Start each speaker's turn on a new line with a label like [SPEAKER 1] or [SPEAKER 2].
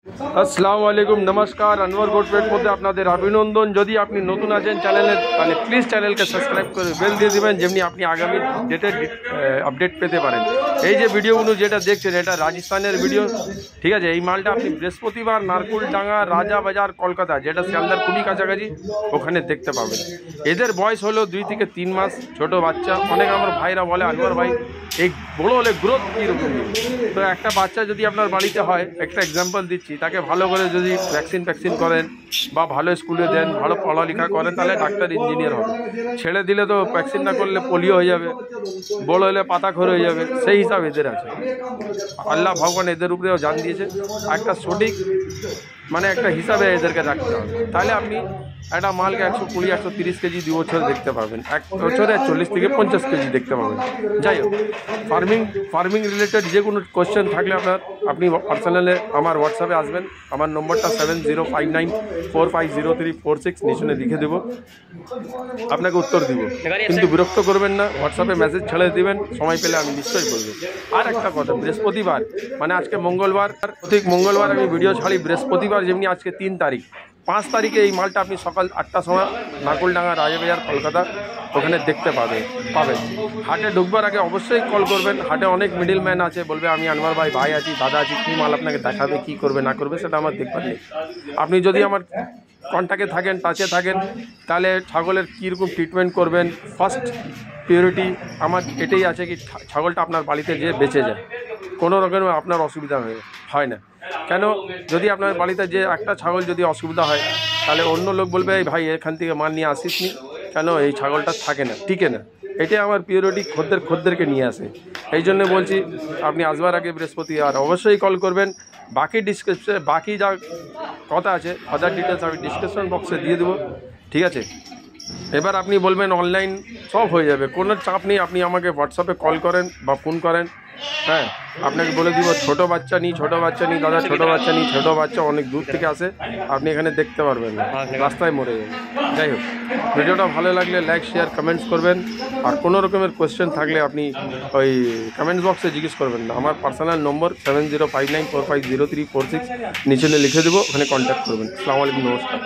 [SPEAKER 1] আসসালামু আলাইকুম, নমস্কার। আনোয়ার গোটপেট মধ্যে আপনাদের অভিনন্দন। যদি আপনি নতুন আছেন চ্যানেলে, তাহলে প্লিজ চ্যানেলকে সাবস্ক্রাইব করে বেল দিয়ে দেবেন, যেমনি আপনি আগামী ডেটের আপডেট পেতে পারেন। এই যে ভিডিওগুলো যেটা দেখছেন, এটা রাজস্থানের ভিডিও, ঠিক আছে। এই মালটা আপনি বৃহস্পতিবার নারকুলডাঙ্গা, রাজাবাজার, কলকাতা, যেটা শিয়ালদার খুবই কাছাকাছি, ওখানে দেখতে পাবেন। এদের বয়স হলো 2 থেকে 3 মাস, ছোট বাচ্চা। অনেক আমার ভাইরা বলে, আনোয়ার ভাই এই বড় হলে গ্রোথ কীরকম? তো একটা বাচ্চা যদি আপনার বাড়িতে হয়, একটা এক্সাম্পল দিচ্ছি, তাকে ভালো করে যদি ভ্যাকসিন করেন বা ভালো স্কুলে দেন, ভালো পড়ালেখা করেন, তাহলে ডাক্তার ইঞ্জিনিয়ার হবে। ছেড়ে দিলে তো ভ্যাকসিন না করলে পোলিও হয়ে যাবে, বড় হলে পাতাখোর হয়ে যাবে। সেই হিসাব এদের আছে। আল্লাহ ভগবান এদের উপরেও জান দিয়েছে। একটা সঠিক মানে একটা হিসাবে এদেরকে রাখতে হবে, তাহলে আপনি একটা মালকে 120-130 কেজি 2 বছর দেখতে পাবেন, 1 বছরে 40 থেকে 50 কেজি দেখতে পাবেন। যাই হোক, ফার্মিং রিলেটেড যে কোনো কোয়েশ্চেন থাকলে আপনি পার্সোনালে আমার হোয়াটসঅ্যাপে আসবেন। আমার নম্বরটা 7059450346 নিচে লিখে দেবো, আপনাকে উত্তর দিব। কিন্তু বিরক্ত করবেন না, হোয়াটসঅ্যাপে মেসেজ ছেড়ে দেবেন, সময় পেলে আমি নিশ্চয়ই বলবো। আর একটা কথা, বৃহস্পতিবার মানে আজকে মঙ্গলবার, ঠিক মঙ্গলবার আমি ভিডিও ছাড়ি। বৃহস্পতিবার যেমনি আজকে 3 তারিখ, 5 তারিখে এই মালটা আপনি সকাল 8টার সময় নারকুলডাঙ্গা, রাজাবাজার, কলকাতা, ওখানে দেখতে পাবেন। হাটে ঢুকবার আগে অবশ্যই কল করবেন। হাটে অনেক মিডিল ম্যান আছে, বলবে আমি আনোয়ার ভাই আছি, দাদা আছি, কী মাল আপনাকে দেখাবে, কী করবে না করবে সেটা আমার দেখবার নেই। আপনি যদি আমার কন্ট্যাক্টে থাকেন, টাচে থাকেন, তাহলে ছাগলের কীরকম ট্রিটমেন্ট করবেন, ফার্স্ট প্রিয়োরিটি আমার এটাই আছে কি ছাগলটা আপনার বাড়িতে যেয়ে বেঁচে যায়, কোনো রকমের আপনার অসুবিধা হয় না। কেন, যদি আপনার বাড়িতে যে একটা ছাগল যদি অসুবিধা হয়, তাহলে অন্য লোক বলবে এই ভাই এখান থেকে মাল নিয়ে আসিস নি কেন, এই ছাগলটা থাকে না, টিকে না। এটাই আমার প্রিয়োরিটি, খদ্দেরকে নিয়ে আসে। এই জন্য বলছি, আপনি আসবার আগে বৃহস্পতিবার অবশ্যই কল করবেন। বাকি যা কথা আছে, আদার ডিটেলস আমি ডিসক্রিপশন বক্সে দিয়ে দেবো, ঠিক আছে। এবার আপনি বলবেন অনলাইন সব হয়ে যাবে, কোনো চাপ নেই। আপনি আমাকে হোয়াটসঅ্যাপে কল করেন বা ফোন করেন, হ্যাঁ, আপনাকে বলে দিব ছোটো বাচ্চা নিই দাদা, ছোটো বাচ্চা অনেক দূর থেকে আসে, আপনি এখানে দেখতে পারবেন না, রাস্তায় মরে যাবেন। যাই হোক, ভিডিওটা ভালো লাগলে লাইক, শেয়ার, কমেন্টস করবেন। আর কোনো রকমের কোয়েশ্চেন থাকলে আপনি ওই কমেন্টস বক্সে জিজ্ঞেস করবেন না। আমার পার্সোনাল নম্বর 7059450346 নিচে লিখে দেবো, ওখানে কন্ট্যাক্ট করবেন। আসসালামু আলাইকুম, নমস্কার।